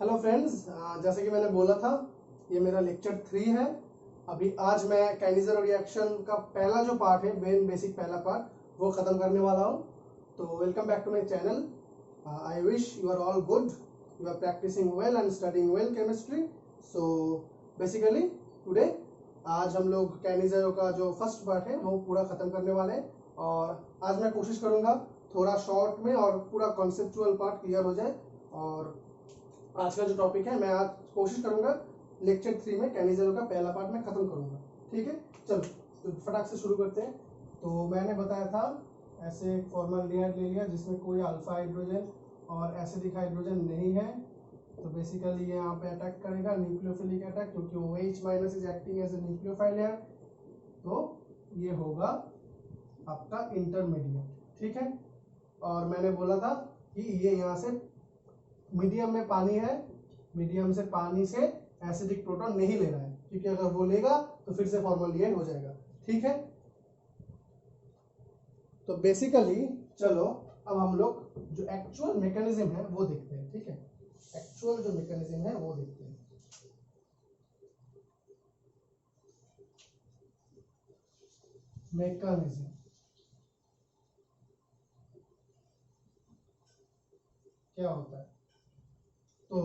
Hello friends, जैसे कि मैंने बोला था ये मेरा लेक्चर 3 है। अभी आज मैं काइनेजर रिएक्शन का पहला जो पार्ट है, मेन बेसिक पहला पार्ट वो ख़त्म करने वाला हूँ। तो welcome back to my channel. I wish you are all good, you are practicing well and studying well chemistry. So basically today आज हम लोग काइनेजर का जो फर्स्ट पार्ट है वो पूरा ख़त्म करने वाले हैं। और आज मैं कोशिश करूँगा थोड़ा शॉर्ट में और पूरा कॉन्सेप्चुअल पार्ट क्लियर हो जाए। और आज का जो टॉपिक है मैं आज कोशिश करूंगा लेक्चर 3 में काइनेजर का पहला पार्ट में खत्म करूंगा। ठीक है, चलो तो फटाक से शुरू करते हैं। तो मैंने बताया था ऐसे एक फॉर्मल्डिहाइड ले लिया जिसमें कोई अल्फा हाइड्रोजन और एसिडिक हाइड्रोजन नहीं है। तो बेसिकली ये यहाँ पे अटैक करेगा न्यूक्लियोफिलिक अटैक, क्योंकि OH minus is acting as a nucleophile है। तो ये होगा आपका इंटरमीडिएट। ठीक है, और मैंने बोला था कि ये यहाँ से मीडियम में पानी है, मीडियम से पानी से एसिडिक प्रोटॉन नहीं ले रहा है, क्योंकि अगर वो लेगा तो फिर से फॉर्मल्डिहाइड हो जाएगा। ठीक है, तो बेसिकली चलो अब हम लोग जो एक्चुअल मैकेनिज्म है वो देखते हैं। ठीक है, एक्चुअल जो मैकेनिज्म है वो देखते हैं। मैकेनिज्म क्या होता है? तो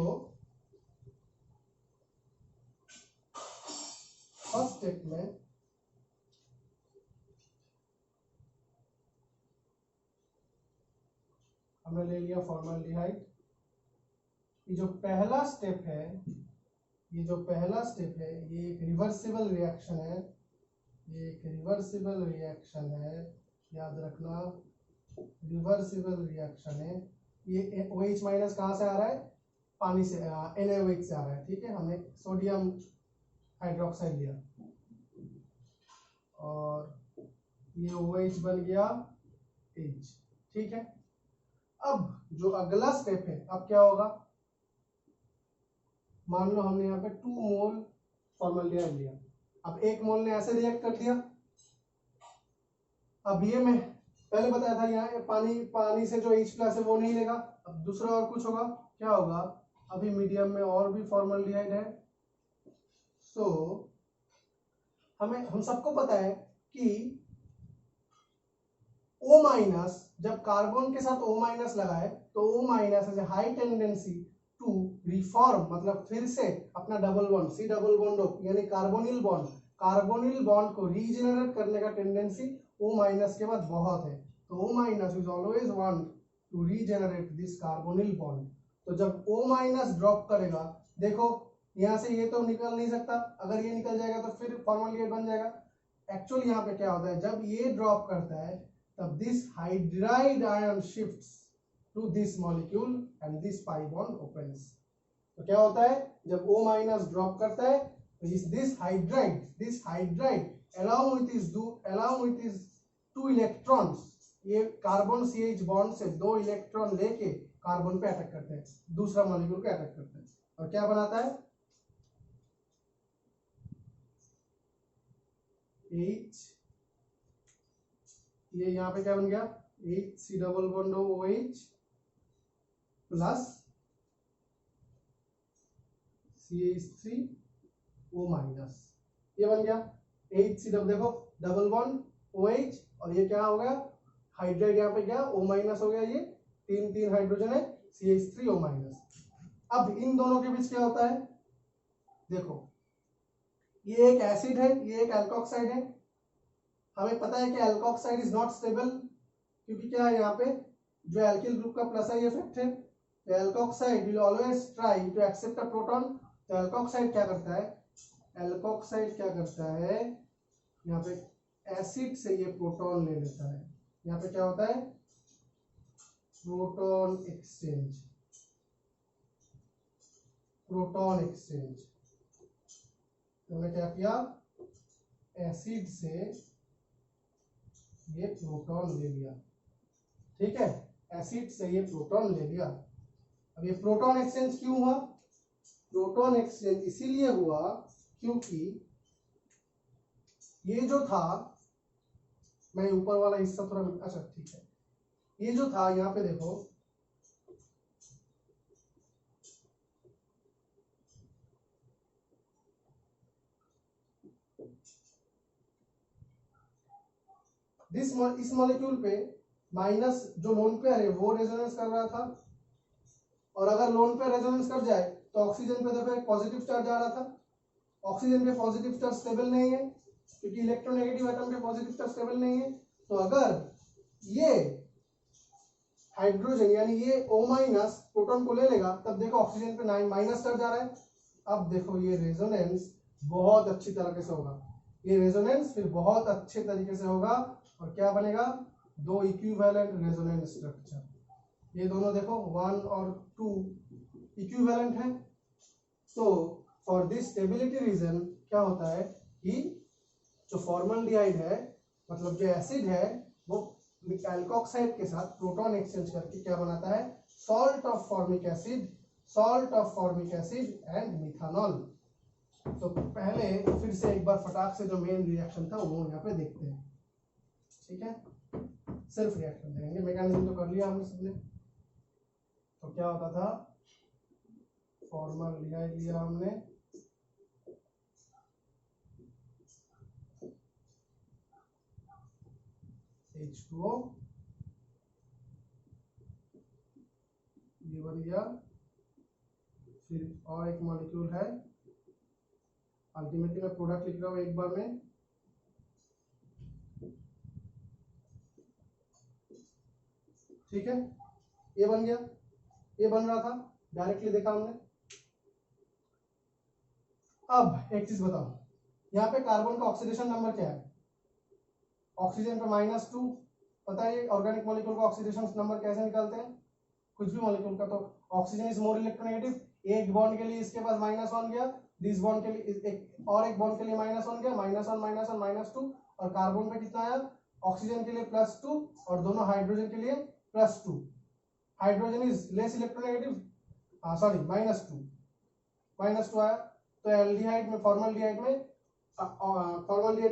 फर्स्ट स्टेप में हमने ले लिया फॉर्मल्डिहाइड। ये जो पहला स्टेप है, ये एक रिवर्सिबल रिएक्शन है। ये एक रिवर्सिबल रिएक्शन है, याद रखना, रिवर्सिबल रिएक्शन है। ये OH माइनस कहाँ से आ रहा है? पानी से, NaOH से आ रहा है। ठीक है, हमने सोडियम हाइड्रोक्साइड लिया और ये OH बन गया H। ठीक है, अब जो अगला स्टेप है, अब क्या होगा? मान लो हमने यहाँ पे 2 मोल फॉर्मल्डिहाइड लिया। अब 1 मोल ने ऐसे रिएक्ट कर दिया। अब ये मैं पहले बताया था यहाँ पानी से जो H प्लस है वो नहीं लेगा। अब दूसरा और कुछ होगा, क्या होगा? अभी मीडियम में और भी फॉर्मल्डिहाइड है। सो हम सबको पता है कि O माइनस, जब कार्बन के साथ O माइनस लगाए तो O minus has a high tendency to reform, मतलब फिर से अपना double bond C double bond यानी कार्बोनिल बॉन्ड को रीजेनरेट करने का टेंडेंसी O माइनस के बाद बहुत है। तो O minus is always want to regenerate this carbonyl bond. तो जब O माइनस ड्रॉप करेगा, देखो यहाँ से ये तो निकल नहीं सकता, अगर ये निकल जाएगा तो फिर फॉर्मल्डिहाइड बन जाएगा। एक्चुअली यहाँ पे क्या होता है, जब ये ड्रॉप करता है तब this hydride ion shifts to this molecule and this pi bond opens. तो क्या होता है, जब O माइनस ड्रॉप करता है तो this hydride along with his 2 electrons, ये कार्बन CH बॉन्ड से 2 इलेक्ट्रॉन लेके कार्बन पे अटैक करते हैं, दूसरा मॉलिक्यूल पे अटैक करते हैं और क्या बनाता है? H, ये यहाँ पे क्या बन गया? HC double bond OH plus CH3O minus, ये बन गया HC डबल, देखो डबल बॉन्ड OH और ये क्या हो गया? हाइड्राइड यहाँ पे क्या O माइनस हो गया, ये 3 हाइड्रोजन है, CH3O माइनस। अब इन दोनों के बीच क्या होता है? देखो ये एक एसिड है, ये एक एल्कोक्साइड है। हमें पता है कि एल्कोक्साइड इज नॉट स्टेबल, क्योंकि क्या है यहाँ पे जो एल्किल ग्रुप का प्लस है ये इफेक्ट है। तो alkoxide will always try to accept a proton. तो एल्कोक्साइड क्या करता है? यहाँ पे एसिड से ये प्रोटॉन ले लेता है। यहाँ पे क्या होता है? Proton exchange. तो हमने क्या किया? एसिड से ये प्रोटॉन ले लिया। ठीक है, एसिड से ये प्रोटॉन ले लिया। अब ये प्रोटॉन एक्सचेंज क्यों हुआ? प्रोटॉन एक्सचेंज इसीलिए हुआ क्योंकि ये जो था, मैं ऊपर वाला हिस्सा थोड़ा, अच्छा ठीक है, ये जो था यहाँ पे देखो, इस मॉलिक्यूल पे माइनस जो लोन पेयर है वो रेजोनेंस कर रहा था, और अगर लोन पेयर रेजोनेंस कर जाए तो ऑक्सीजन पे देखो एक पॉजिटिव चार्ज आ रहा था। ऑक्सीजन पे पॉजिटिव चार्ज स्टेबल नहीं है क्योंकि इलेक्ट्रोनेगेटिव एटम पे पॉजिटिव चार्ज स्टेबल नहीं है। तो अगर ये हाइड्रोजन यानी ये O- प्रोटॉन को ले लेगा तब देखो ऑक्सीजन पे 9 माइनस चार्ज आ रहा है। अब देखो ये रेजोनेंस बहुत अच्छी तरीके से होगा, ये रेजोनेंस फिर बहुत अच्छे तरीके से होगा और क्या बनेगा, दो इक्विवेलेंट रेजोनेंस स्ट्रक्चर। ये दोनों देखो 1 और 2 इक्विवेलेंट है। तो फॉर दिस स्टेबिलिटी रीजन क्या होता है कि जो फॉर्मल्डिहाइड है मतलब जो एसिड है वो एल्कोक्साइड के साथ प्रोटॉन एक्सचेंज करके क्या बनाता है, salt of formic acid, salt of formic acid and methanol. तो पहले फिर से एक बार फटाक से जो मेन रिएक्शन था वो यहाँ पे देखते हैं, ठीक है। सिर्फ रिएक्शन देखेंगे, मैकेनिज्म तो कर लिया हमने सबने। तो क्या होता था, फॉर्मल्डिहाइड लिया हमने, H2O ये बन गया, फिर और एक मॉलिक्यूल है, अल्टीमेटली मैं प्रोडक्ट लिख रहा हूँ एक बार में, ठीक है। ये बन गया, ये बन रहा था, डायरेक्टली देखा हमने। अब एक चीज बताओ, यहाँ पे कार्बन का ऑक्सीडेशन नंबर क्या है, ऑक्सीजन पे -2, पता है ऑर्गेनिक मॉलिक्यूल का ऑक्सीडेशन नंबर कैसे निकालते हैं, कुछ भी मॉलिक्यूल का। तो ऑक्सीजन इज मोर इलेक्ट्रोनेगेटिव, एक बॉन्ड के लिए इसके पास -1 गया, दिस बॉन्ड के लिए एक और एक बॉन्ड के लिए -1 गया, -1 -2, और कार्बन पे कितना आया, ऑक्सीजन के लिए +2 और दोनों हाइड्रोजन के लिए +2। Hydrogen is less electronegative, sorry -2 आया। तो एल्डिहाइड में फॉर्मल्डिहाइड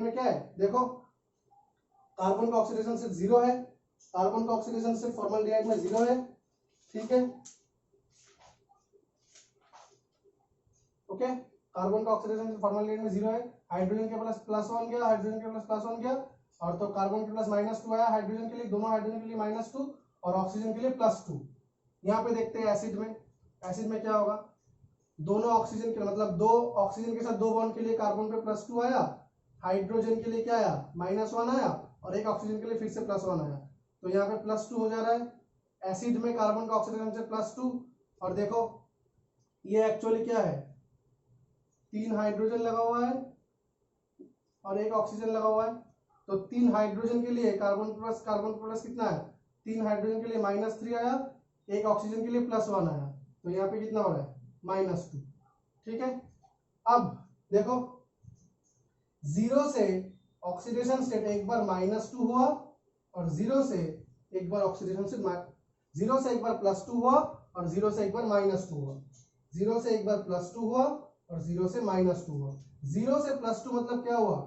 में क्या है, देखो कार्बन का ऑक्सीडेशन सिर्फ 0 है, कार्बन का ऑक्सीडेशन सिर्फ फॉर्मल्डिहाइड में 0 है, ठीक है। ओके, कार्बन का ऑक्सीडेशन फॉर्मल्डिहाइड में 0 है, हाइड्रोजन के प्लस +1 गया, हाइड्रोजन के प्लस +1 गया, और तो कार्बन के प्लस -2 आया हाइड्रोजन के लिए, दोनों हाइड्रोजन के लिए -2 और ऑक्सीजन के लिए +2। यहाँ पे देखते हैं एसिड में, एसिड में क्या होगा, दोनों ऑक्सीजन के मतलब दो ऑक्सीजन के साथ दो बॉन्ड के लिए कार्बन पे +2 आया, हाइड्रोजन के लिए क्या आया, -1 आया, और एक ऑक्सीजन के लिए फिर से +1 आया। तो यहाँ पे +2 हो जा रहा है, एसिड में कार्बन का ऑक्सीडेशन से +2, और देखो ये एक्चुअली क्या है, 3 हाइड्रोजन लगा हुआ है और एक ऑक्सीजन लगा हुआ है। तो 3 हाइड्रोजन के लिए कार्बन प्लस कितना है, 3 हाइड्रोजन के लिए -3 आया, एक ऑक्सीजन के लिए +1 आया, तो यहाँ पे कितना हो रहा है, -2, ठीक है। अब देखो 0 से ऑक्सीडेशन स्टेट एक बार -2 हुआ, और 0 से एक बार ऑक्सीडेशन स्टेट 0 से एक बार +2 हुआ, और 0 से एक बार -2 हुआ, 0 से एक बार +2 हुआ और 0 से -2 हुआ। 0 से +2 मतलब क्या हुआ,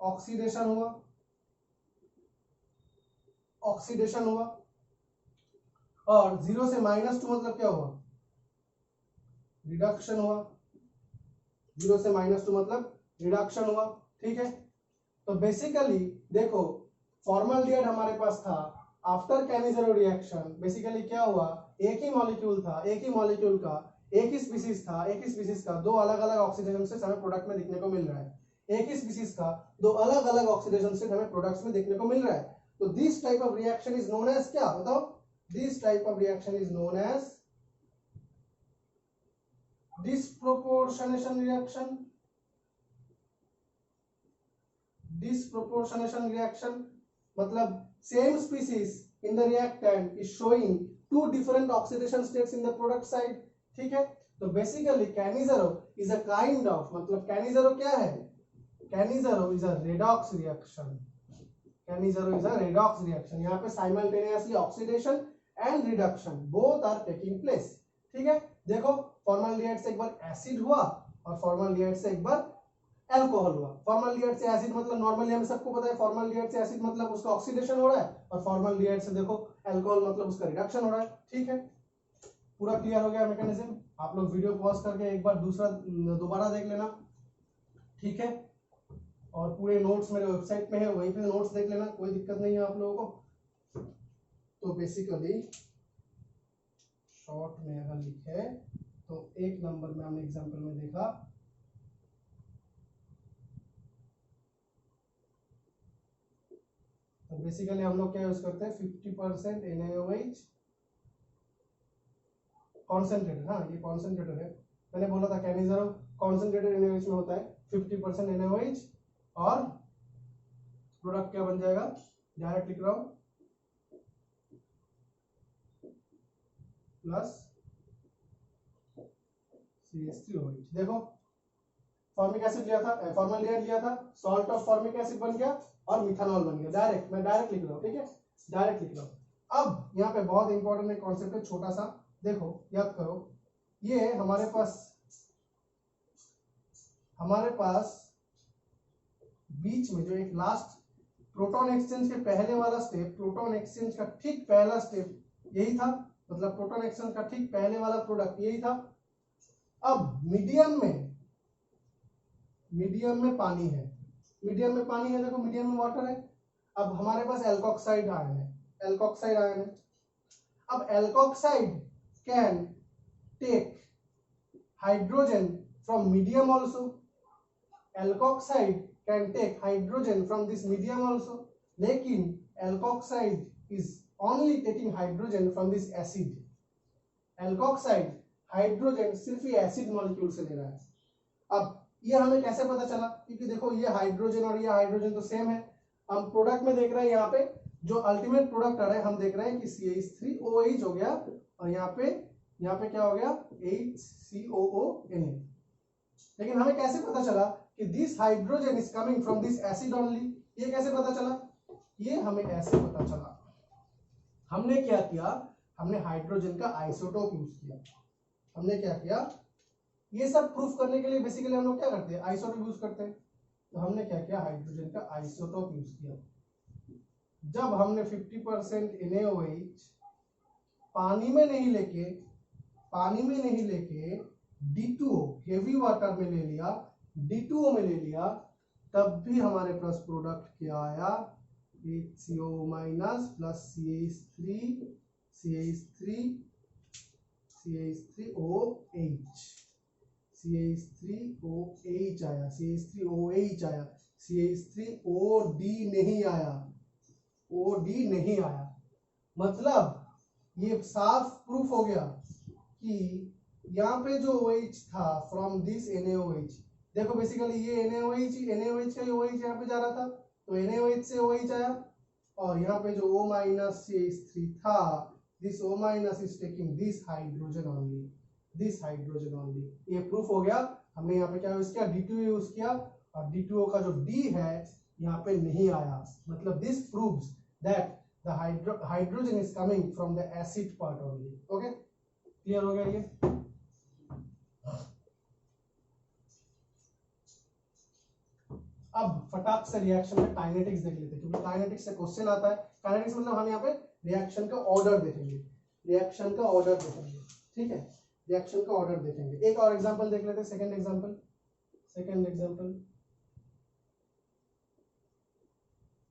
ऑक्सीडेशन हुआ, ऑक्सीडेशन हुआ, और 0 से -2 मतलब क्या हुआ, रिडक्शन हुआ, 0 से -2 मतलब रिडक्शन हुआ, ठीक है। तो बेसिकली देखो फॉर्मल्डिहाइड हमारे पास था, आफ्टर कैनिज़रो रिएक्शन बेसिकली क्या हुआ, एक ही मॉलिक्यूल था, एक ही मॉलिक्यूल का एक ही स्पीसीज था, एक ही स्पीसीज का दो अलग अलग ऑक्सीडेशन स्टेट हमें प्रोडक्ट में देखने को मिल रहा है, एक ही स्पीसीज का दो अलग अलग ऑक्सीडेशन स्टेट हमें प्रोडक्ट्स में देखने को मिल रहा है। तो this type of reaction is known as क्या, बताओ, this type of reaction is known as disproportionation reaction, disproportionation reaction मतलब same species in the reactant is showing two different oxidation states in the product side, ठीक है। तो basically Cannizzaro is a kind of, मतलब Cannizzaro क्या है, Cannizzaro is a redox reaction, Cannizzaro is a redox reaction. यहाँ पे simultaneously oxidation and reduction both are taking place, ठीक है। देखो फॉर्मल्डिहाइड से एक बार एसिड हुआ और फॉर्मल्डिहाइड से एक बार अल्कोहल हुआ। फॉर्मल्डिहाइड से एसिड मतलब नॉर्मली हम सबको पता है फॉर्मल्डिहाइड से एसिड मतलब उसका ऑक्सीडेशन हो रहा है, और फॉर्मल्डिहाइड से देखो अल्कोहल मतलब उसका रिडक्शन हो रहा है, ठीक है। पूरा क्लियर हो गया मैकेनिज्म। आप लोग वीडियो पॉज करके एक बार दोबारा देख लेना, ठीक है। और पूरे नोट्स मेरे वेबसाइट में है, वहीं पे नोट्स देख लेना, कोई दिक्कत नहीं है आप लोगों को। तो बेसिकली शॉर्ट में अगर लिखे तो 1 नंबर में हमने एग्जांपल में देखा तो बेसिकली हम लोग क्या यूज करते हैं 50% NaOH कॉन्सेंट्रेटेड। हाँ ये कॉन्सेंट्रेटेड है, मैंने बोला था कैनिजरो कॉन्सेंट्रेटेड NaOH में होता है 50% NaOH और प्रोडक्ट क्या बन जाएगा, डायरेक्ट लिख रहा हूं प्लस CH3OH। देखो फॉर्मिक एसिड लिया था, फॉर्मल्डिहाइड लिया था, सॉल्ट ऑफ फॉर्मिक एसिड बन गया और मिथानॉल बन गया। डायरेक्ट, मैं डायरेक्ट लिख रहा हूँ, ठीक है, डायरेक्ट लिख रहा हूँ। अब यहाँ पे बहुत इंपॉर्टेंट एक कॉन्सेप्ट है, छोटा सा, देखो याद करो, ये हमारे पास बीच में जो एक लास्ट प्रोटॉन एक्सचेंज के पहले वाला स्टेप, प्रोटॉन एक्सचेंज का ठीक पहला स्टेप यही था, मतलब प्रोटॉन एक्सचेंज का ठीक पहले वाला प्रोडक्ट यही था। अब मीडियम में पानी है, देखो मीडियम में वाटर है। अब हमारे पास एल्कोक्साइड आयन है, अब alkoxide can take hydrogen from medium also, alkoxide can take hydrogen from this medium also, लेकिन alkoxide is only taking hydrogen from this acid. Alkoxide hydrogen सिर्फ ये एसिड मॉलिक्यूल से ले रहा है। अब ये हमें कैसे पता चला, क्योंकि देखो ये हाइड्रोजन और ये हाइड्रोजन तो सेम है। हम प्रोडक्ट में देख रहे हैं, यहाँ पे जो अल्टीमेट प्रोडक्ट आ रहा है हम देख रहे हैं कि CH3OH हो गया और यहाँ पे क्या हो गया HCOONA। लेकिन हमें कैसे पता चला कि this hydrogen is coming from this acid only, ये कैसे पता चला, ये हमें ऐसे पता चला, हमने क्या किया, हमने हाइड्रोजन का आइसोटोप यूज किया। हमने क्या किया, ये सब प्रूफ करने के लिए बेसिकली हम लोग क्या करते हैं, आइसोटोप यूज करते हैं। तो हमने क्या किया, हाइड्रोजन का आइसोटोप यूज किया। जब हमने 50% NaOH पानी में नहीं लेके D2O हेवी वाटर में ले लिया, D2O में ले लिया, तब भी हमारे पास प्रोडक्ट क्या आया, HCO माइनस प्लस CH3OH आया, CH3OH आया, CH3OD नहीं आया। मतलब ये साफ प्रूफ हो गया कि यहाँ पे जो OH था फ्रॉम दिस NaOH, देखो बेसिकली ये NaOH का OH यहाँ पे जा रहा था, तो NaOH से OH आया और यहाँ पे जो O माइनस CH3 था, this O minus is taking this hydrogen only. ये प्रूफ हो गया। हमने यहाँ पे क्या यूज किया, D2O यूज किया और D2O का जो D है यहाँ पे नहीं आया, मतलब this proves that the hydrogen is coming from the acid part only. Okay, clear हो गया ये। अब फटाक से रिएक्शन में काइनेटिक्स देख लेते हैं, क्योंकि काइनेटिक्स से क्वेश्चन आता है। काइनेटिक्स मतलब हम यहाँ पे रिएक्शन का ऑर्डर देखेंगे, ठीक है, रिएक्शन का ऑर्डर देखेंगे। एक और एग्जांपल देख लेते हैं, सेकंड एग्जांपल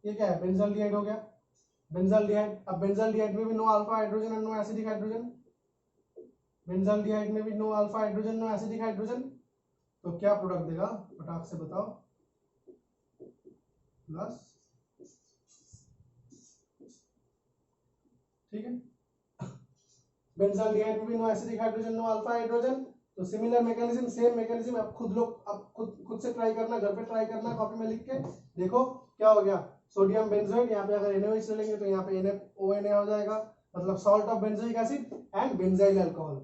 ये क्या है, बेंजल्डिहाइड हो गया, बेंजल्डिहाइड। अब बेंजल्डिहाइड में भी नो अल्फा हाइड्रोजन और नो एसिडिक हाइड्रोजन, बेंजल्डिहाइड में भी no alpha hydrogen no acidic hydrogen, तो क्या प्रोडक्ट देगा, फटाक से बताओ, प्लस, ठीक है। बेंजल्डिहाइड में भी no acidic hydrogen no alpha hydrogen, तो सिमिलर मैकेनिज्म, सेम मैकेनिज्म। आप खुद से ट्राई करना, घर पे ट्राई करना, कॉपी में लिख के देखो क्या हो गया। सोडियम बेंजोएट, यहाँ पे अगर NaOH लेंगे तो यहाँ पे NaONA हो जाएगा, मतलब salt of benzoic acid and benzyl alcohol,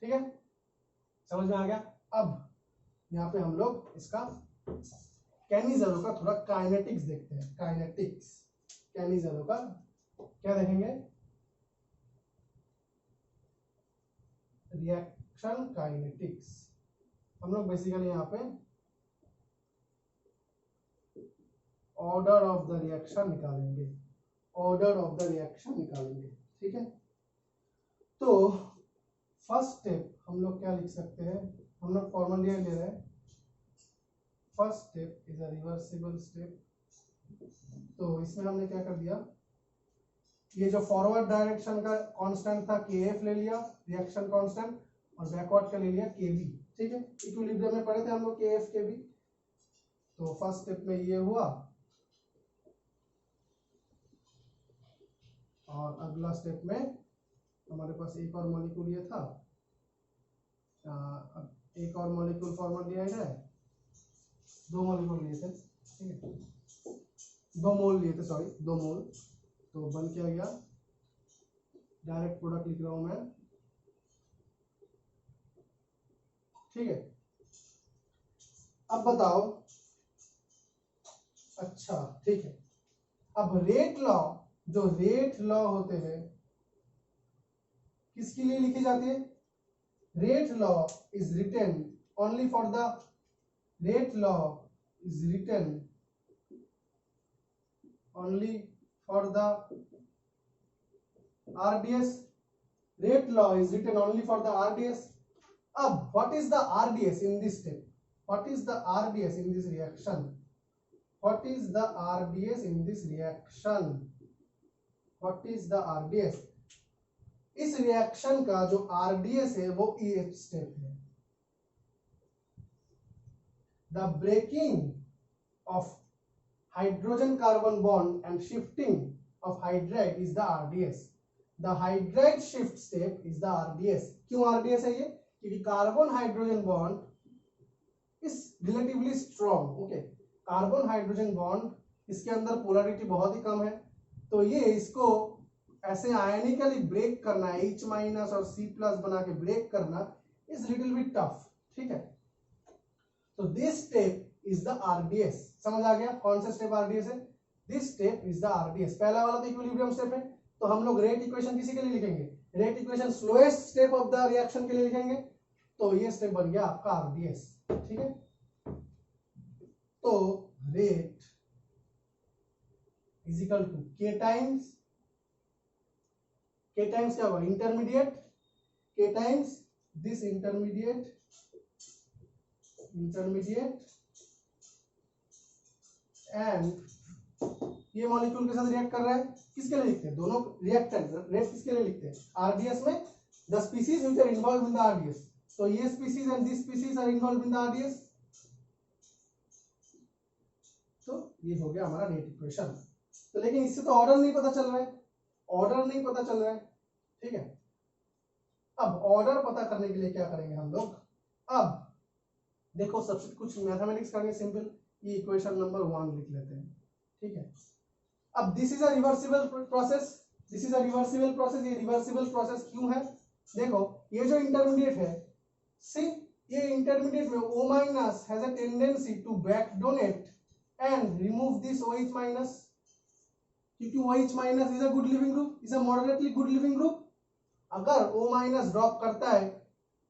ठीक है, समझ में आ गया। अब यहाँ पे हम लोग इसका कैनिजरो का थोड़ा काइनेटिक्स देखते हैं। कैनिजरो का क्या देखेंगे, रिएक्शन काइनेटिक्स। हम लोग बेसिकली यहाँ पे ऑर्डर ऑफ द रिएक्शन निकालेंगे, ठीक है। तो फर्स्ट स्टेप हम लोग क्या लिख सकते हैं, हम लोग फॉर्मूला ले रहे हैं। First step is a reversible step. तो इसमें हमने क्या कर दिया, ये जो फॉरवर्ड डायरेक्शन का कांस्टेंट था KF ले लिया रिएक्शन कांस्टेंट, और बैकवर्ड का ले लिया KB। ठीक है, इक्विलिब्रियम में पढ़े थे हम लोग KF KB। तो फर्स्ट स्टेप में ये हुआ, और अगला स्टेप में हमारे पास एक और मॉलिक्यूल ये था, एक और मॉलिक्यूल फॉर्मल्डिहाइड है, 2 मॉलिक्यूल लिए थे, ठीक है, 2 मोल लिए थे, सॉरी 2 मोल। तो बन क्या गया, डायरेक्ट प्रोडक्ट लिख रहा हूं मैं, ठीक है। अब बताओ, अच्छा ठीक है, अब रेट लॉ, जो रेट लॉ होते हैं किसके लिए लिखी जाती है? Rate law is written only for the, rate law is written only for the RDS, rate law is written only for the RDS. अब what is the RDS in this step? What is the RDS in this reaction? What is the RDS in this reaction? What is the RDS? इस reaction का जो RDS है वो EH step है। The breaking of hydrogen carbon bond and shifting of hydride is the RDS. The hydride shift step is the RDS. क्यों RDS है ये? क्योंकि carbon hydrogen bond is relatively strong. Okay, carbon hydrogen bond इसके अंदर polarity बहुत ही कम है, तो ये इसको ऐसे आयनिकली ब्रेक करना, H- और C+ बना के ब्रेक करना इज लिटिल बिट टफ। ठीक है, तो this step is the RDS। समझ आ गया कौन सा स्टेप RDS है? This step is the RDS। पहला वाला तो इक्विलिब्रियम स्टेप है, तो हम लोग रेट इक्वेशन किसी के लिए लिखेंगे? Rate equation slowest step of the reaction के लिए लिखेंगे, तो ये स्टेप बन गया आपका RDS। ठीक है, तो rate is equal to K times क्या होगा? Intermediate, K times this intermediate and ये मॉलिक्यूल के साथ रिएक्ट कर रहा है, किसके लिए लिखते हैं? दोनों रिएक्टेंट रेट किसके लिए लिखते हैं? RDS में the species which are involved in the RDS, तो ये species and this species are involved in the RDS। तो ये हो गया हमारा रेट इक्वेशन। तो लेकिन इससे तो ऑर्डर नहीं पता चल रहा है, ऑर्डर नहीं पता चल रहा है। ठीक है, अब ऑर्डर पता करने के लिए क्या करेंगे हम लोग? अब देखो, सबसे कुछ मैथमेटिक्स करेंगे सिंपल, ये इक्वेशन नंबर 1 लिख लेते हैं। ठीक है, अब this is a reversible process, this is a reversible process. ये रिवर्सिबल प्रोसेस क्यों है? देखो, ये जो इंटरमीडिएट है, सी ये इंटरमीडिएट में O- has a tendency to back donate and remove this OH-, क्योंकि OH- is a good leaving group, is a moderately good leaving group. अगर O- ड्रॉप करता है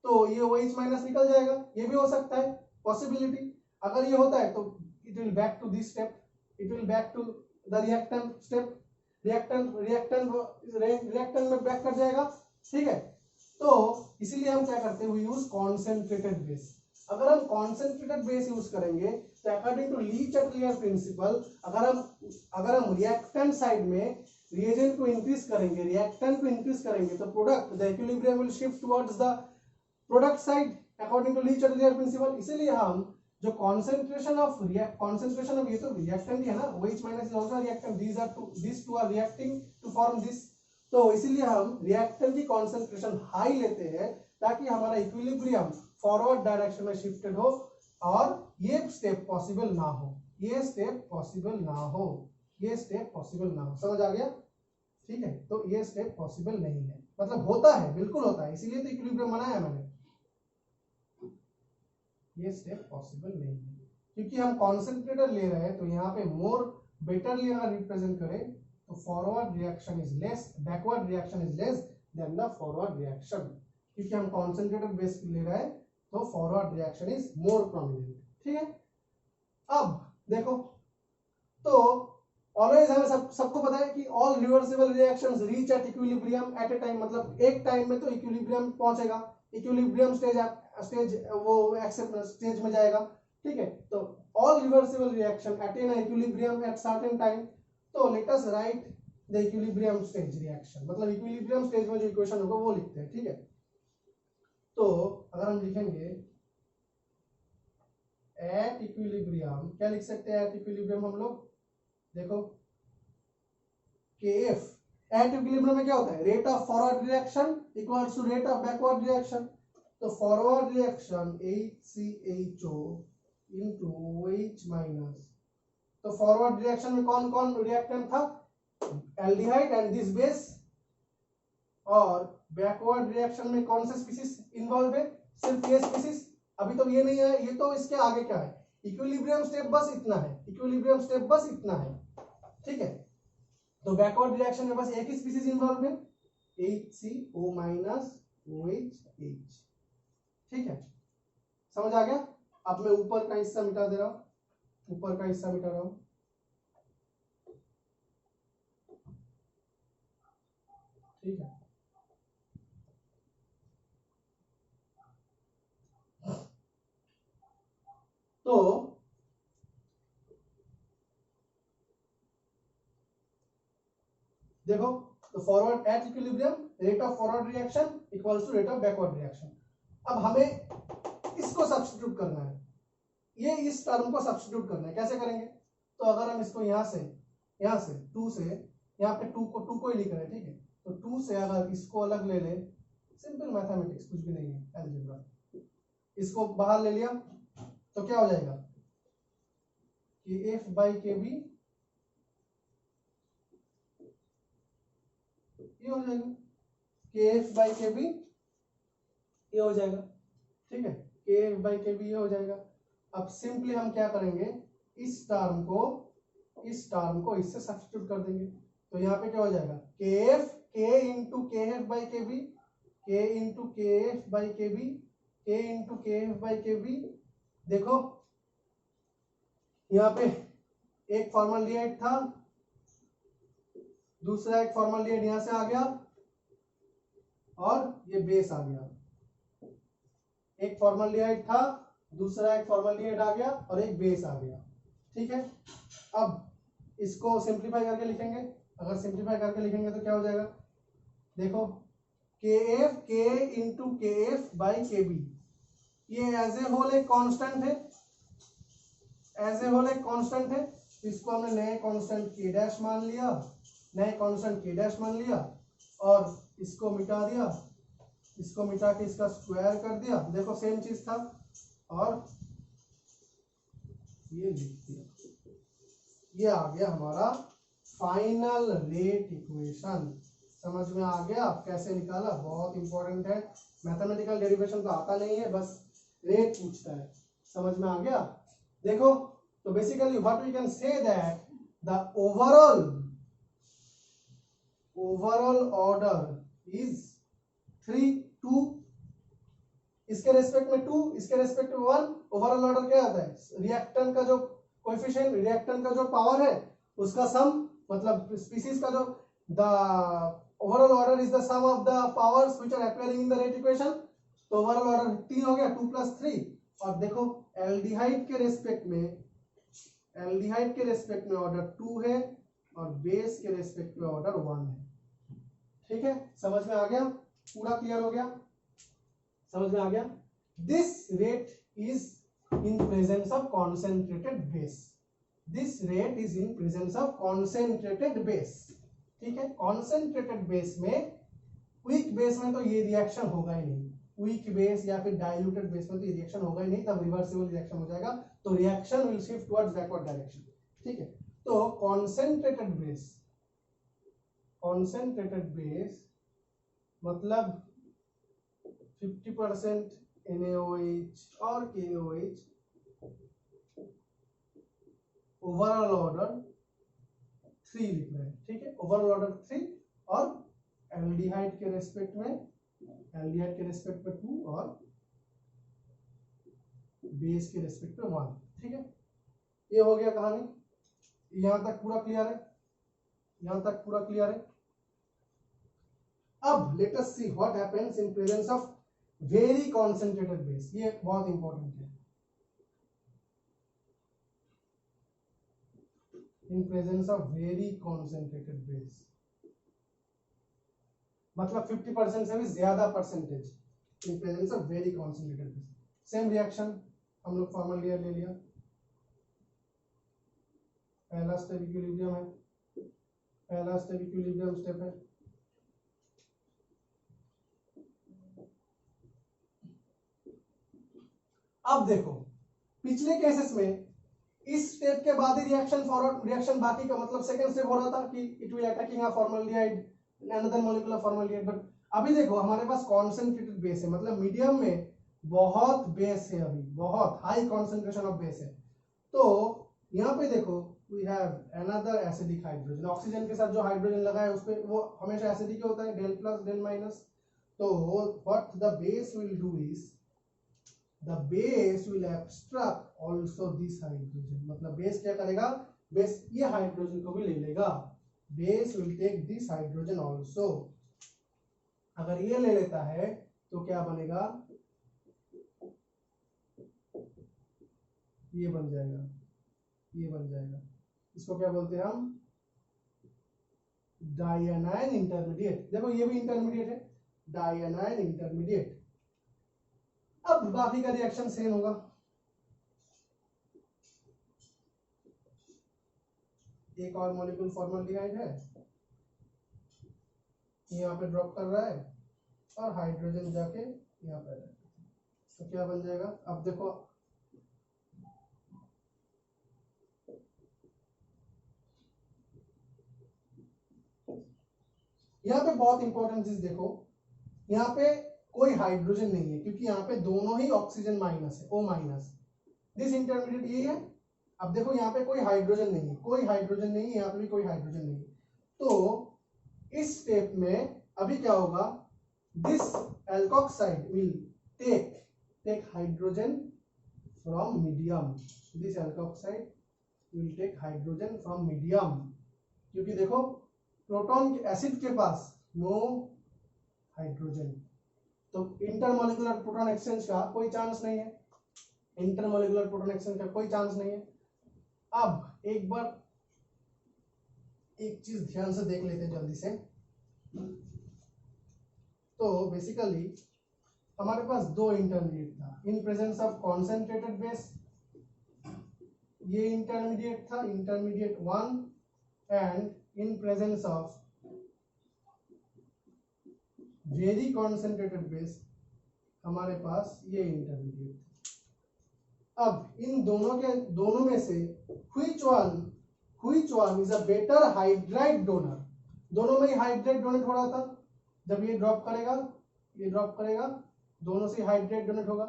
तो ये OH- निकल जाएगा, ये भी हो सकता है पॉसिबिलिटी। अगर ये होता है तो it will back to this step, it will back to the reactant step, reactant में बैक कर जाएगा। ठीक है, तो इसीलिए हम क्या करते हैं? We use concentrated base. अगर हम कॉन्सेंट्रेटेड बेस यूज करेंगे तो according to Le Chatelier principle, अगर हम रिएक्टेंट साइड में रिएजेंट को इंक्रीज करेंगे, रिएक्टेंट को इंक्रीज करेंगे, तो product the equilibrium will shift towards the product side according to Le Chatelier principle. इसीलिए हम जो concentration of ये तो रिएक्टेंट है ना, OH- is also a reactant, these two are reacting to form this। तो इसीलिए हम रिएक्टेंट की कॉन्सेंट्रेशन हाई लेते हैं ताकि हमारा इक्विलिब्रियम फॉरवर्ड डायरेक्शन में शिफ्टेड हो और ये स्टेप पॉसिबल ना हो, ये स्टेप पॉसिबल ना हो, ये स्टेप पॉसिबल ना हो। समझ आ गया? ठीक है, तो ये स्टेप पॉसिबल नहीं है, मतलब होता है, बिल्कुल होता है, इसीलिए तो इक्विलिब्रियम बनाया मैंने। ये स्टेप पॉसिबल नहीं है क्योंकि हम कॉन्सेंट्रेटर ले रहे हैं, तो यहाँ पे मोर बेटरली अगर रिप्रेजेंट करें तो forward reaction is less, backward reaction is less than the forward reaction. क्योंकि हम कॉन्सेंट्रेटर बेस ले रहे हैं तो forward reaction is more prominent. ठीक है, अब देखो, तो ऑलवेज हमें सबको पता है कि all reversible reactions reach at equilibrium at a time, मतलब एक टाइम में तो इक्विलिब्रियम पहुंचेगा, इक्विलिब्रियम स्टेज वो एक्सेप्ट स्टेज में जाएगा, ठीक है, तो all reversible reaction attain equilibrium at certain time. तो let us write the equilibrium stage reaction, मतलब इक्विलिब्रियम स्टेज में जो इक्वेशन होगा वो लिखते हैं। ठीक है, तो अगर हम लिखेंगे एट इक्विलिब्रियम, क्या लिख सकते हैं एट इक्विलिब्रियम हम लोग, देखो KF एट इक्विलिब्रियम में क्या होता है, rate of forward reaction equals to rate of backward reaction. तो forward reaction HCHO into OH minus, तो फॉरवर्ड रिएक्शन में कौन कौन रिएक्टेंट था, एल्डिहाइड एंड दिस बेस, और बैकवर्ड रिएक्शन में कौन से स्पीसीज इन्वॉल्व है, सिर्फ ये स्पीसीज। अभी तो ये नहीं है, ये तो इसके आगे क्या है, इक्विलिब्रियम स्टेप बस इतना है, इक्विलिब्रियम स्टेप बस इतना है। ठीक है, तो बैकवर्ड रिएक्शन में बस एक ही स्पीसीज इन्वॉल्व है, HCO माइनस OH। ठीक है, समझ आ गया। अब मैं ऊपर का हिस्सा मिटा दे रहा हूं, ऊपर का हिस्सा मिटा रहा हूं। ठीक है, तो देखो, तो forward at equilibrium rate of forward reaction equals to rate of backward reaction. अब हमें इसको सब्स्टिट्यूट करना है, ये इस टर्म को सब्स्टिट्यूट करना है। कैसे करेंगे, तो अगर हम इसको यहाँ से 2 से, यहाँ पे 2 को ही लिख रहे हैं। ठीक है, तो 2 से अगर इसको अलग ले ले, सिंपल मैथमेटिक्स, कुछ भी नहीं है, अलजेब्रा, इसको बाहर ले लिया तो क्या हो जाएगा, KF बाई KB ये हो जाएगा, KF बाई KB ये हो जाएगा। ठीक है, KF बाई KB ये हो जाएगा। अब सिंपली हम क्या करेंगे, इस टर्म को इससे सब्स्टिट्यूट कर देंगे। तो यहाँ पे क्या हो जाएगा, KF K into KF by KB, K into KF by KB, K into KF by KB। देखो यहाँ पे एक फॉर्मल्डिहाइड था, दूसरा एक फॉर्मल्डिहाइड यहां से आ गया, और ये बेस आ गया। एक फॉर्मल्डिहाइड था, दूसरा एक फॉर्मल्डिहाइड आ गया, और एक बेस आ गया। ठीक है, अब इसको सिंप्लीफाई करके लिखेंगे। अगर सिंप्लीफाई करके लिखेंगे तो क्या हो जाएगा, देखो KF K into KF by KB, ये एज ए होल एक कांस्टेंट है, एज ए होल एक कांस्टेंट है। इसको हमने नए कांस्टेंट K डैश मान लिया, नए कांस्टेंट K डैश मान लिया, और इसको मिटा दिया, इसको मिटा के इसका स्क्वायर कर दिया। देखो सेम चीज था, और ये लिख दिया। ये आ गया हमारा फाइनल रेट इक्वेशन। समझ में आ गया कैसे निकाला, बहुत इंपॉर्टेंट है। मैथमेटिकल डेरिवेशन तो आता नहीं है, बस रेट पूछता है। समझ में आ गया। देखो, तो basically what we can say that the overall order is 3 2, इसके रेस्पेक्ट में 2, इसके रेस्पेक्ट में 1। ओवरऑल ऑर्डर क्या आता है, रिएक्टेंट का जो कोएफिशिएंट, रिएक्टेंट का जो पावर है उसका सम, मतलब स्पीसीज का जो, the overall order is the sum of the powers which are appearing in the rate equation. तो ओवरऑल ऑर्डर 3 हो गया, 2 + 3। और देखो एल्डिहाइड के रेस्पेक्ट में ऑर्डर 2 है, और बेस के रेस्पेक्ट में ऑर्डर 1 है। ठीक है, समझ में आ गया, पूरा क्लियर हो गया, समझ में आ गया। This rate is in presence of concentrated base, this rate is in presence of concentrated base. ठीक है, कॉन्सेंट्रेटेड बेस में, क्विक बेस में तो ये रिएक्शन होगा ही नहीं, क्विक बेस या फिर डाइल्यूटेड बेस में तो ये रिएक्शन होगा ही नहीं, तब रिवर्सिबल रिएक्शन हो जाएगा, तो reaction will shift towards backward direction. ठीक है, तो कॉन्सेंट्रेटेड बेस मतलब 50% NaOH और KOH, ओवरऑल ऑर्डर 3 लिख रहे हैं। ठीक है, ओवरऑल ऑर्डर 3, और एल्डिहाइड के रेस्पेक्ट में 2, और बेस के रेस्पेक्ट में 1। ठीक है, ये हो गया कहानी। यहां तक पूरा क्लियर है, यहां तक पूरा क्लियर है। अब let us see what happens in presence of very concentrated base. ये बहुत इंपॉर्टेंट है। इन presence of very concentrated base, मतलब 50% से भी ज्यादा percentage in presence of very concentrated base. Same reaction हम लोग फॉर्मल ले लिया, पहला स्टेप इक्विलिब्रियम है, पहला स्टेप इक्विलिब्रियम स्टेप है। अब देखो पिछले केसेस में इस स्टेप के बाद ही रिएक्शन फॉरवर्ड रिएक्शन बाकी का मतलब सेकंड स्टेप हो रहा था कि it will attacking a formaldehyde another molecular formaldehyde, but अभी देखो हमारे पास कॉन्सेंट्रेटेड बेस है, मतलब मीडियम में बहुत बेस है, अभी बहुत हाई कॉन्सेंट्रेशन ऑफ बेस है। तो यहाँ पे देखो we have another acidic hydrogen, oxygen के साथ जो हाइड्रोजन लगा है उस पे वो हमेशा एसिडिक होता है, डेल प्लस डेल माइनस। तो what the base will do is the base will abstract also this hydrogen, मतलब बेस क्या करेगा, बेस ये हाइड्रोजन को भी ले लेगा, base will take this hydrogen also। अगर ये ले लेता है तो क्या बनेगा, ये बन जाएगा, ये बन जाएगा, इसको क्या बोलते हैं हम, डायनाइन इंटरमीडिएट। देखो ये भी इंटरमीडिएट है, डायनाइन इंटरमीडिएट। अब बाकी का रिएक्शन सेम होगा, एक और मॉलिक्यूल फॉर्मल्डिहाइड है, यहाँ पे ड्रॉप कर रहा है और हाइड्रोजन जाके यहाँ पे, तो क्या बन जाएगा। अब देखो यहाँ पे बहुत इंपॉर्टेंट चीज देखो, यहाँ पे कोई हाइड्रोजन नहीं है क्योंकि यहाँ पे दोनों ही ऑक्सीजन माइनस है, O माइनस, दिस इंटरमीडिएट ये है। अब देखो यहाँ पे कोई हाइड्रोजन नहीं है, कोई हाइड्रोजन नहीं है, यहाँ पे भी कोई हाइड्रोजन नहीं है। तो इस स्टेप में अभी क्या होगा, this alkoxide will take hydrogen from medium, this alkoxide will take hydrogen from medium, क्योंकि देखो प्रोटॉन एसिड के पास नो हाइड्रोजन, तो इंटरमॉलिक्यूलर प्रोटॉन एक्सचेंज का कोई चांस नहीं है, इंटरमॉलिक्यूलर प्रोटॉन एक्सचेंज का कोई चांस नहीं है। अब एक बार एक चीज ध्यान से देख लेते हैं जल्दी से। तो बेसिकली हमारे पास दो इंटरमीडिएट था, इन प्रेजेंस ऑफ कॉन्सेंट्रेटेड बेस, ये इंटरमीडिएट था intermediate 1, and in presence of very concentrated base हमारे पास ये इंटरमीडिएट था। अब इन दोनों में से which one is a better hydride donor, दोनों में ही हाइड्राइड डोनेट हो रहा था, जब ये ड्रॉप करेगा दोनों से हाइड्राइड डोनेट होगा।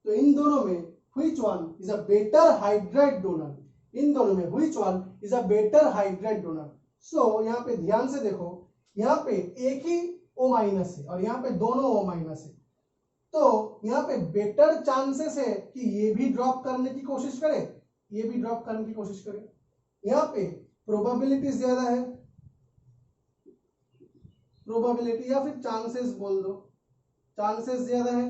तो इन दोनों में which one is a better hydride donor, इन दोनों में which one is a better hydride donor. So यहाँ पे ध्यान से देखो, यहाँ पे एक ही O माइनस है और यहाँ पे दोनों O माइनस है, तो यहाँ पे बेटर चांसेस है कि ये भी ड्रॉप करने की कोशिश करे, ये भी ड्रॉप करने की कोशिश करे। यहाँ पे प्रोबेबिलिटी ज्यादा है, प्रोबेबिलिटी या फिर चांसेस बोल दो, चांसेस ज्यादा है,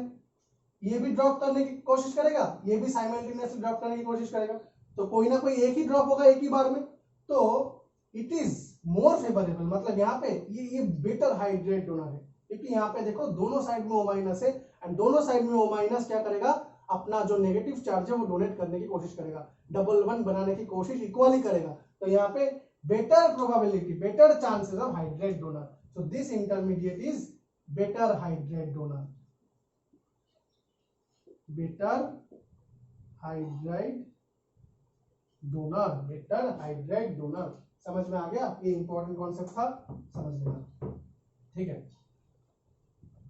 ये भी ड्रॉप करने की कोशिश करेगा, ये भी साइमल्टेनियसली ड्रॉप करने की कोशिश करेगा, तो कोई ना कोई एक ही ड्रॉप होगा एक ही बार में, तो इट इज मोर फेवरेबल, मतलब यहाँ पे ये बेटर हाइड्रेट डोनर है, क्योंकि यहाँ पे देखो दोनों साइड में O माइनस है, एंड दोनों साइड में O माइनस क्या करेगा, अपना जो नेगेटिव चार्ज है वो डोनेट करने की कोशिश करेगा, डबल वन बनाने की कोशिश इक्वली करेगा, तो यहाँ पे better probability, better chances of hydrate donor, so this intermediate is better hydrate donor, better hydride donor, better hydride donor. समझ में आ गया, ये इंपॉर्टेंट कॉन्सेप्ट था, समझ में आ, ठीक है।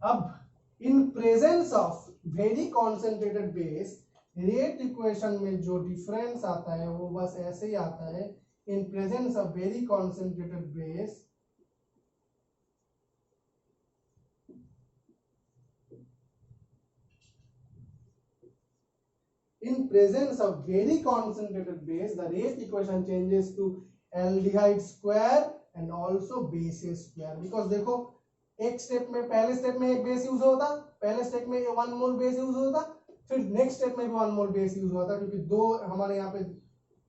अब इन presence of very concentrated base rate equation में जो डिफरेंस आता है वो बस ऐसे ही आता है, इन presence of very concentrated base in presence of very concentrated base the rate equation changes to aldehyde square and also base square, because देखो एक स्टेप में, पहले स्टेप में एक बेस यूज होता, पहले स्टेप में 1 मोल बेस यूज होता, फिर नेक्स्ट स्टेप में भी 1 मोल बेस यूज होता, क्योंकि दो हमारे यहाँ पे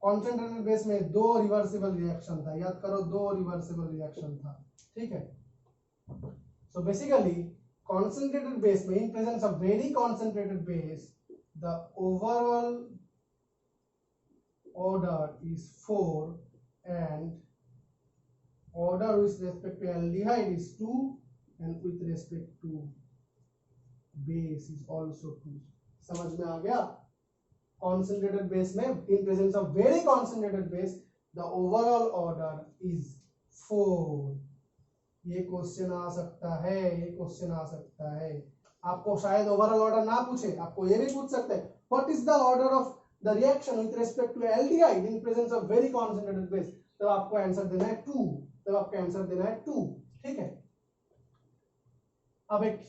कॉन्सेंट्रेटेड बेस में 2 रिवर्सिबल रिएक्शन था, याद करो 2 रिवर्सिबल रिएक्शन था, ठीक है। सो बेसिकली concentrated base में in presence of very concentrated base the overall order is 4 and order with respect to aldehyde is 2 and with respect to base is also 2। समझ में आ गया? concentrated base में in presence of very concentrated base the overall order is 4। ये question आ सकता है, ये question आ सकता है। आपको शायद ओवरऑल ऑर्डर ना पूछे, आपको ये भी पूछ सकते हैं what is the order of the reaction with respect to aldehyde in presence of very concentrated base, तब आपको आंसर देना है 2, तब आपको आंसर देना है 2, ठीक है। अब एक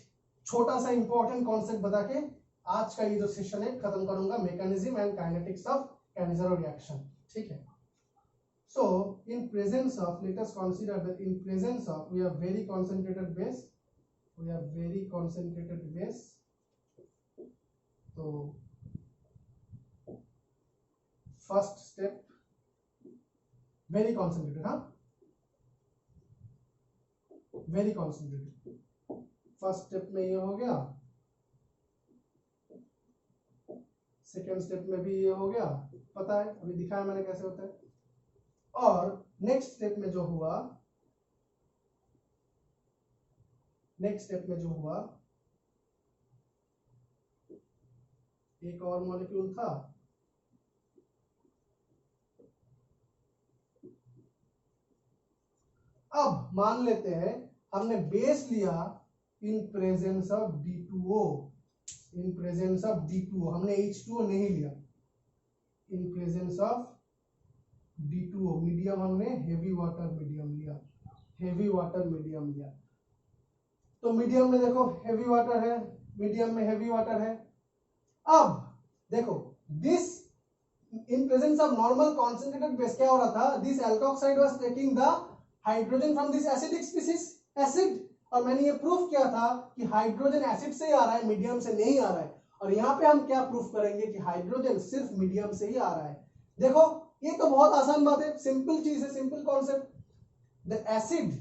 छोटा सा इंपॉर्टेंट कॉन्सेप्ट बता के आज का ये जो सेशन है खत्म करूंगा, mechanism and kinetics of Cannizzaro reaction, ठीक है। So in presence of, let us consider that in presence of we have very concentrated base, we have very concentrated base, so first step very concentrated, हाँ very concentrated, first step में ये हो गया, second step में भी ये हो गया, पता है अभी दिखाया मैंने कैसे होता है। और नेक्स्ट स्टेप में जो हुआ, नेक्स्ट स्टेप में जो हुआ एक और मॉलिक्यूल था, अब मान लेते हैं हमने बेस लिया इन presence of D2O, in presence of D2O, हमने H2O नहीं लिया, इन प्रेजेंस ऑफ D2O मीडियम हमने हेवी वाटर मीडियम लिया, हेवी वाटर मीडियम लिया। तो मीडियम में देखो हेवी वाटर है, मीडियम में हेवी वाटर है। अब देखो this in presence of normal concentrated base क्या हो रहा था, this alkoxide was taking the hydrogen from this acidic species acid, और मैंने ये प्रूफ किया था कि हाइड्रोजन एसिड से ही आ रहा है, मीडियम से नहीं आ रहा है। और यहाँ पे हम क्या प्रूफ करेंगे कि हाइड्रोजन सिर्फ मीडियम से ही आ रहा है। देखो ये तो बहुत आसान बात है, सिंपल चीज है, simple concept. The acid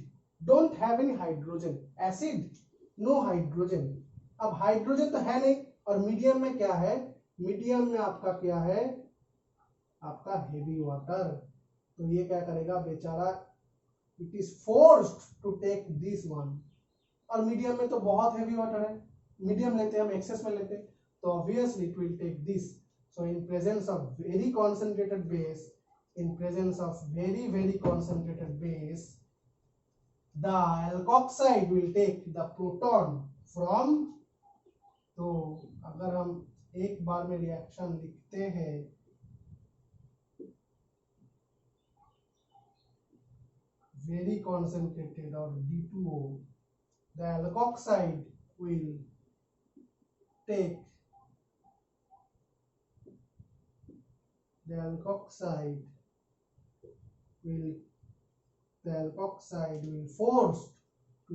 don't have any hydrogen, acid no hydrogen. अब हाइड्रोजन तो है नहीं, और मीडियम में क्या है, मीडियम में आपका क्या है, आपका हेवी वाटर। तो ये क्या करेगा बेचारा, it is forced to take this one, और मीडियम में तो बहुत हेवी वाटर है, मीडियम लेते हैं हम, एक्सेस में लेते हैं, तो obviously it will take this. So in presence of very concentrated base, in presence of very concentrated base, the alkoxide will take the proton from, तो अगर हम एक बार में रिएक्शन लिखते हैं, very concentrated or D2O, the alkoxide will take, the alkoxide will force to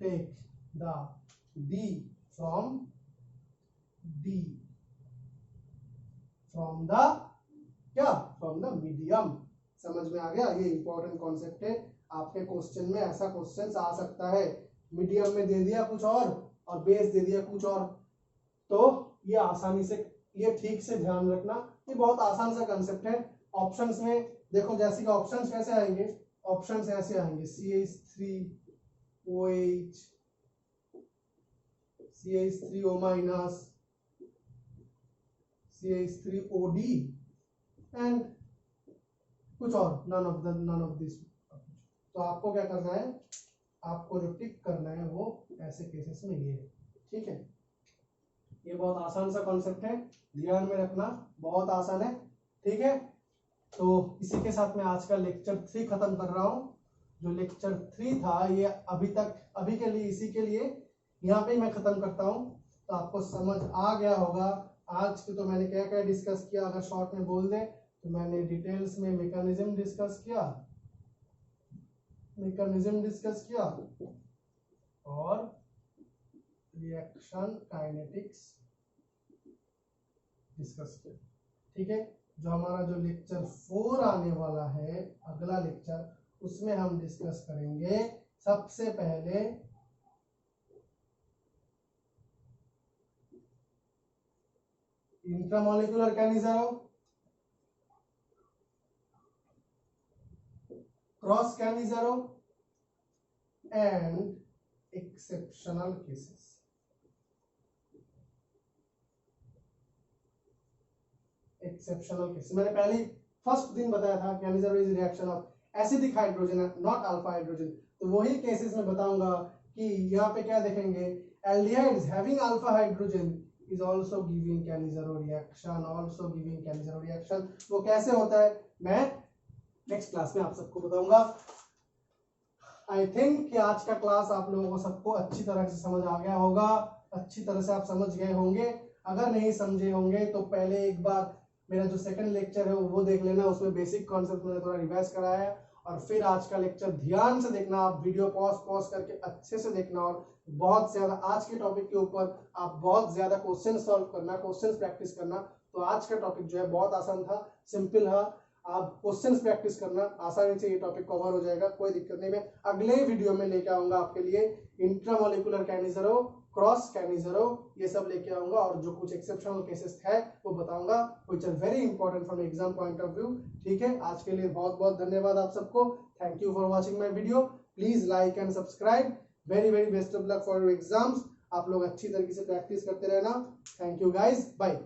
take the D from the क्या, from the medium। समझ में आ गया? ये इंपॉर्टेंट कॉन्सेप्ट है, आपके क्वेश्चन में ऐसा क्वेश्चन आ सकता है, मीडियम में दे दिया कुछ और बेस दे दिया कुछ और। तो ये आसानी से, ये ठीक से ध्यान रखना, ये बहुत आसान सा कंसेप्ट है। ऑप्शंस में देखो, जैसे कि ऑप्शंस कैसे आएंगे, ऑप्शंस ऐसे आएंगे, CH3OH, CH3O-, CH3OD एंड कुछ और, नन ऑफ दिस। तो आपको क्या करना है, आपको जो टिक करना है वो ऐसे केसेस में ये है, ठीक है। ये बहुत आसान सा कॉन्सेप्ट है, ध्यान में रखना, बहुत आसान है, ठीक है। तो इसी के साथ मैं आज का लेक्चर 3 खत्म कर रहा हूँ। जो लेक्चर 3 था ये अभी के लिए, इसी के लिए यहाँ पे मैं खत्म करता हूँ। तो आपको समझ आ गया होगा आज के, तो मैंने क्या क्या डिस्कस किया, अगर शॉर्ट में बोल दे तो मैंने डिटेल्स में मैकेनिज्म डिस्कस किया, और रिएक्शन काइनेटिक्स डिस्कस किया। ठीक है, जो हमारा जो लेक्चर 4 आने वाला है, अगला लेक्चर, उसमें हम डिस्कस करेंगे सबसे पहले intramolecular Cannizzaro, cross Cannizzaro and exceptional cases. Exceptional cases मैंने पहले फर्स्ट दिन बताया था, Cannizzaro is reaction of acidic hydrogen not alpha hydrogen. तो वही केसेस में बताऊंगा कि यहाँ पे क्या देखेंगे, aldehydes having alpha hydrogen is also giving Cannizzaro reaction, also giving Cannizzaro reaction. वो कैसे होता है मैं नेक्स्ट क्लास में आप सबको बताऊंगा। आई थिंक कि आज का क्लास आप लोगों को सबको अच्छी तरह से समझ आ गया होगा, अच्छी तरह से आप समझ गए होंगे। अगर नहीं समझे होंगे तो पहले एक बार मेरा जो सेकंड लेक्चर है वो देख लेना, उसमें बेसिक कॉन्सेप्ट मैंने थोड़ा रिवाइज कराया है। और फिर आज का लेक्चर ध्यान से देखना, आप वीडियो पॉज करके अच्छे से देखना, और बहुत ज्यादा आज के टॉपिक के ऊपर आप बहुत ज्यादा क्वेश्चन सॉल्व करना, क्वेश्चन प्रैक्टिस करना। तो आज का टॉपिक जो है बहुत आसान था, सिंपल है, आप क्वेश्चन प्रैक्टिस करना, आसानी से ये टॉपिक कवर हो जाएगा, कोई दिक्कत नहीं। मैं अगले वीडियो में लेके आऊंगा आपके लिए इंट्रामोलिकुलर कैनिज़रो, क्रॉस कैनिज़रो, ये सब लेके आऊंगा, और जो कुछ एक्सेप्शनल केसेस है वो बताऊंगा, which are very important from exam point of view. ठीक है, आज के लिए बहुत बहुत धन्यवाद आप सबको। Thank you for watching my video. Please like and subscribe. Very very best of luck for your exams. आप लोग अच्छी तरीके से प्रैक्टिस करते रहना। Thank you guys, bye.